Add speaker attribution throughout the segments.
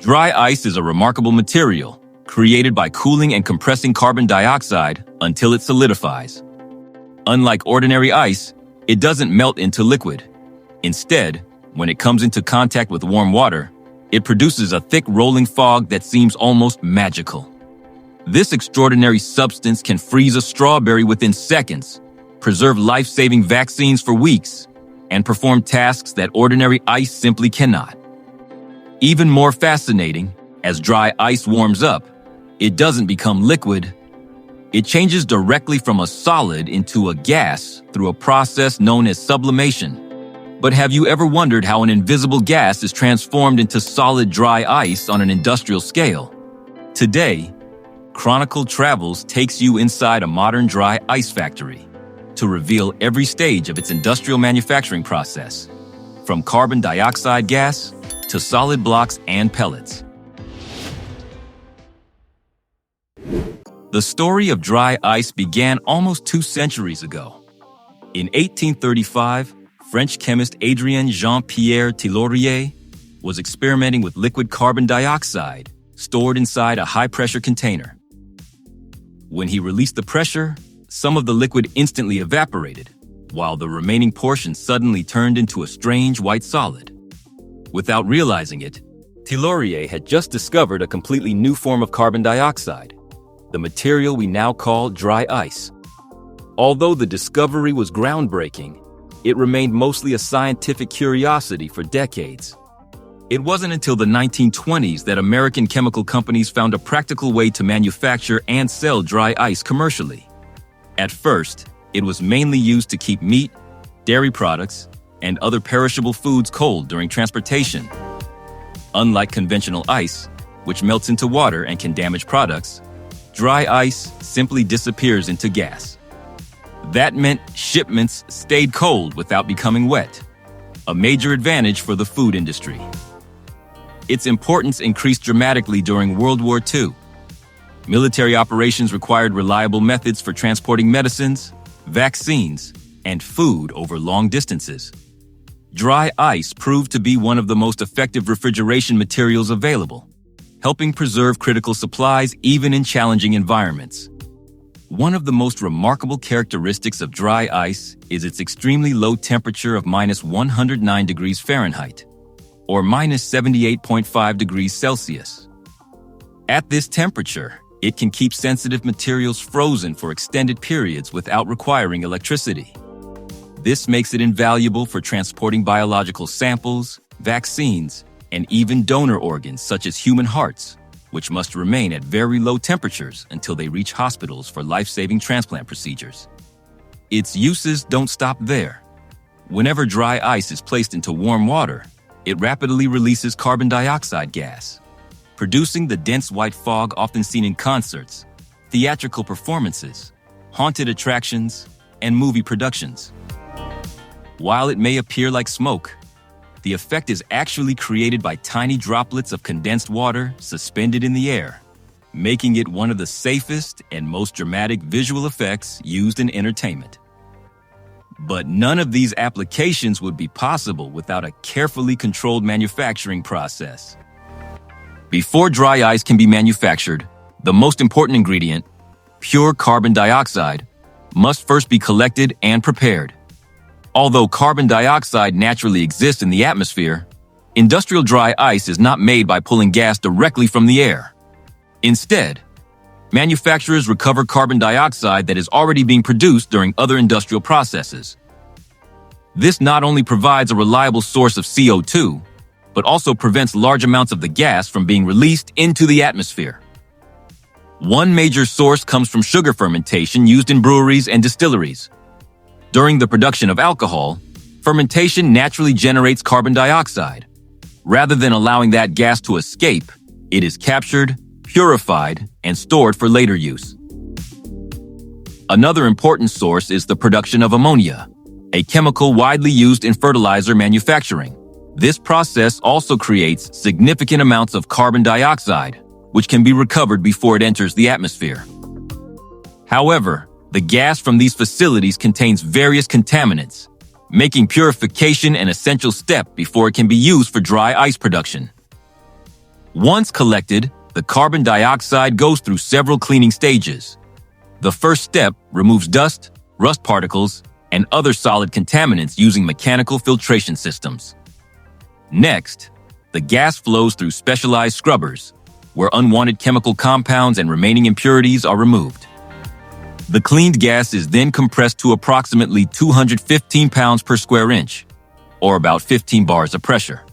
Speaker 1: Dry ice is a remarkable material created by cooling and compressing carbon dioxide until it solidifies. Unlike ordinary ice, it doesn't melt into liquid. Instead, when it comes into contact with warm water, it produces a thick rolling fog that seems almost magical. This extraordinary substance can freeze a strawberry within seconds, preserve life-saving vaccines for weeks, and perform tasks that ordinary ice simply cannot. Even more fascinating, as dry ice warms up, it doesn't become liquid. It changes directly from a solid into a gas through a process known as sublimation. But have you ever wondered how an invisible gas is transformed into solid dry ice on an industrial scale? Today, Chronicle Travels takes you inside a modern dry ice factory to reveal every stage of its industrial manufacturing process, from carbon dioxide gas to solid blocks and pellets. The story of dry ice began almost 2 centuries ago. In 1835, French chemist Adrien Jean-Pierre Tillorier was experimenting with liquid carbon dioxide stored inside a high-pressure container. When he released the pressure, some of the liquid instantly evaporated, while the remaining portion suddenly turned into a strange white solid. Without realizing it, Tillorier had just discovered a completely new form of carbon dioxide, the material we now call dry ice. Although the discovery was groundbreaking, it remained mostly a scientific curiosity for decades. It wasn't until the 1920s that American chemical companies found a practical way to manufacture and sell dry ice commercially. At first, it was mainly used to keep meat, dairy products, and other perishable foods cold during transportation. Unlike conventional ice, which melts into water and can damage products, dry ice simply disappears into gas. That meant shipments stayed cold without becoming wet, a major advantage for the food industry. Its importance increased dramatically during World War II. Military operations required reliable methods for transporting medicines, vaccines, and food over long distances. Dry ice proved to be one of the most effective refrigeration materials available, helping preserve critical supplies even in challenging environments. One of the most remarkable characteristics of dry ice is its extremely low temperature of -109 degrees Fahrenheit, or -78.5 degrees Celsius. At this temperature, it can keep sensitive materials frozen for extended periods without requiring electricity. This makes it invaluable for transporting biological samples, vaccines, and even donor organs such as human hearts, which must remain at very low temperatures until they reach hospitals for life-saving transplant procedures. Its uses don't stop there. Whenever dry ice is placed into warm water, it rapidly releases carbon dioxide gas, producing the dense white fog often seen in concerts, theatrical performances, haunted attractions, and movie productions. While it may appear like smoke, the effect is actually created by tiny droplets of condensed water suspended in the air, making it one of the safest and most dramatic visual effects used in entertainment. But none of these applications would be possible without a carefully controlled manufacturing process. Before dry ice can be manufactured, the most important ingredient, pure carbon dioxide, must first be collected and prepared. Although carbon dioxide naturally exists in the atmosphere, industrial dry ice is not made by pulling gas directly from the air. Instead, manufacturers recover carbon dioxide that is already being produced during other industrial processes. This not only provides a reliable source of CO₂, but also prevents large amounts of the gas from being released into the atmosphere. One major source comes from sugar fermentation used in breweries and distilleries. During the production of alcohol, fermentation naturally generates carbon dioxide. Rather than allowing that gas to escape, it is captured, purified, and stored for later use. Another important source is the production of ammonia, a chemical widely used in fertilizer manufacturing. This process also creates significant amounts of carbon dioxide, which can be recovered before it enters the atmosphere. However, the gas from these facilities contains various contaminants, making purification an essential step before it can be used for dry ice production. Once collected, the carbon dioxide goes through several cleaning stages. The first step removes dust, rust particles, and other solid contaminants using mechanical filtration systems. Next, the gas flows through specialized scrubbers, where unwanted chemical compounds and remaining impurities are removed. The cleaned gas is then compressed to approximately 215 pounds per square inch, or about 15 bars of pressure.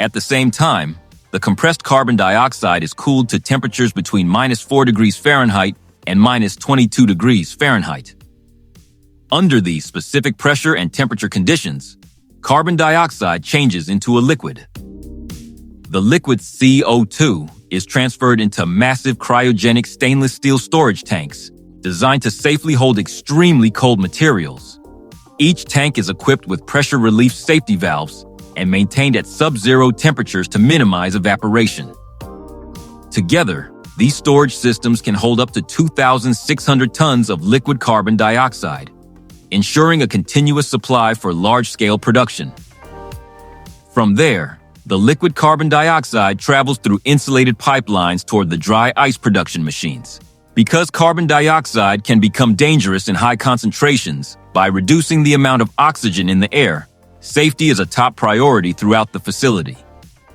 Speaker 1: At the same time, the compressed carbon dioxide is cooled to temperatures between -4 degrees Fahrenheit and -22 degrees Fahrenheit. Under these specific pressure and temperature conditions, carbon dioxide changes into a liquid. The liquid CO₂ is transferred into massive cryogenic stainless steel storage tanks designed to safely hold extremely cold materials. Each tank is equipped with pressure relief safety valves and maintained at sub-zero temperatures to minimize evaporation. Together, these storage systems can hold up to 2,600 tons of liquid carbon dioxide, ensuring a continuous supply for large-scale production. From there, the liquid carbon dioxide travels through insulated pipelines toward the dry ice production machines. Because carbon dioxide can become dangerous in high concentrations by reducing the amount of oxygen in the air, safety is a top priority throughout the facility.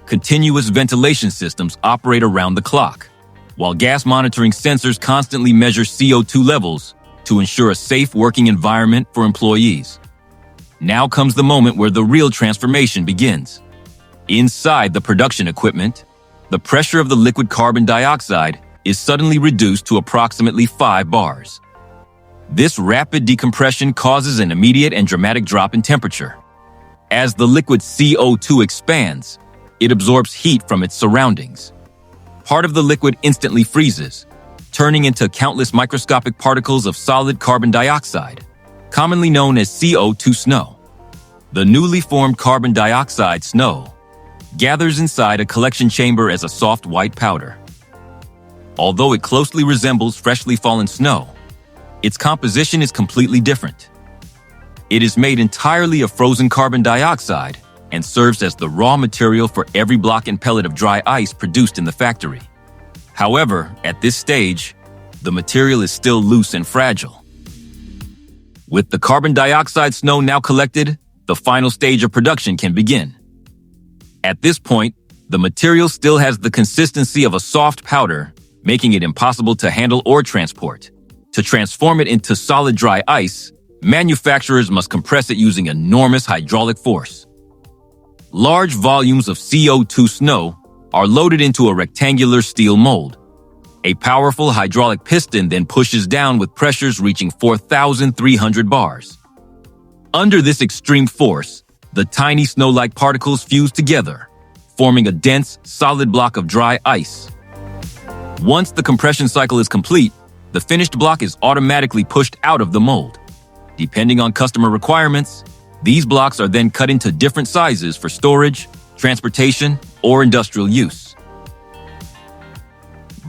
Speaker 1: Continuous ventilation systems operate around the clock, while gas monitoring sensors constantly measure CO₂ levels to ensure a safe working environment for employees. Now comes the moment where the real transformation begins. Inside the production equipment, the pressure of the liquid carbon dioxide is suddenly reduced to approximately 5 bars. This rapid decompression causes an immediate and dramatic drop in temperature. As the liquid CO₂ expands, it absorbs heat from its surroundings. Part of the liquid instantly freezes, turning into countless microscopic particles of solid carbon dioxide, commonly known as CO₂ snow. The newly formed carbon dioxide snow gathers inside a collection chamber as a soft white powder. Although it closely resembles freshly fallen snow, its composition is completely different. It is made entirely of frozen carbon dioxide and serves as the raw material for every block and pellet of dry ice produced in the factory. However, at this stage, the material is still loose and fragile. With the carbon dioxide snow now collected, the final stage of production can begin. At this point, the material still has the consistency of a soft powder, making it impossible to handle or transport. To transform it into solid dry ice, manufacturers must compress it using enormous hydraulic force. Large volumes of CO₂ snow are loaded into a rectangular steel mold. A powerful hydraulic piston then pushes down with pressures reaching 4,300 bars. Under this extreme force, the tiny snow-like particles fuse together, forming a dense, solid block of dry ice. Once the compression cycle is complete, the finished block is automatically pushed out of the mold. Depending on customer requirements, these blocks are then cut into different sizes for storage, transportation, or industrial use.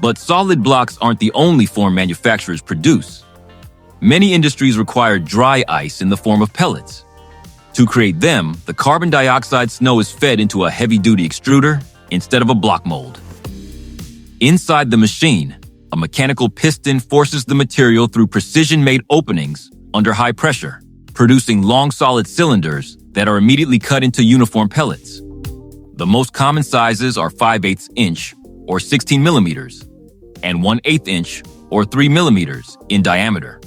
Speaker 1: But solid blocks aren't the only form manufacturers produce. Many industries require dry ice in the form of pellets. To create them, the carbon dioxide snow is fed into a heavy-duty extruder instead of a block mold. Inside the machine, a mechanical piston forces the material through precision-made openings under high pressure, producing long solid cylinders that are immediately cut into uniform pellets. The most common sizes are 5/8 inch or 16 millimeters and 1/8 inch or 3 millimeters in diameter.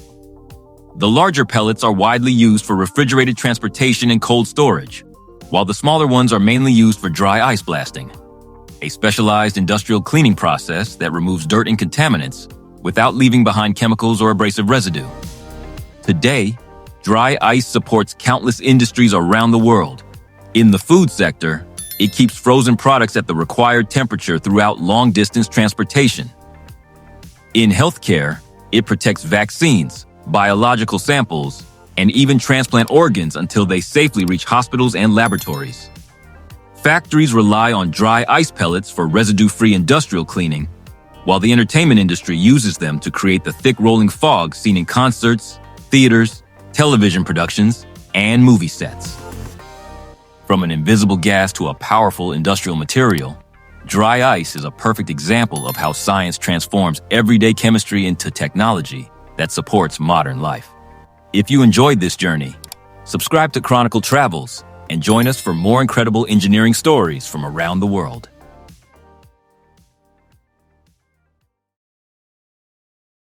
Speaker 1: The larger pellets are widely used for refrigerated transportation and cold storage, while the smaller ones are mainly used for dry ice blasting, a specialized industrial cleaning process that removes dirt and contaminants without leaving behind chemicals or abrasive residue. Today, dry ice supports countless industries around the world. In the food sector, it keeps frozen products at the required temperature throughout long-distance transportation. In healthcare, it protects vaccines, biological samples, and even transplant organs until they safely reach hospitals and laboratories. Factories rely on dry ice pellets for residue-free industrial cleaning, while the entertainment industry uses them to create the thick rolling fog seen in concerts, theaters, television productions, and movie sets. From an invisible gas to a powerful industrial material, Dry ice is a perfect example of how science transforms everyday chemistry into technology that supports modern life. If you enjoyed this journey, subscribe to Chronicle Travels and join us for more incredible engineering stories from around the world.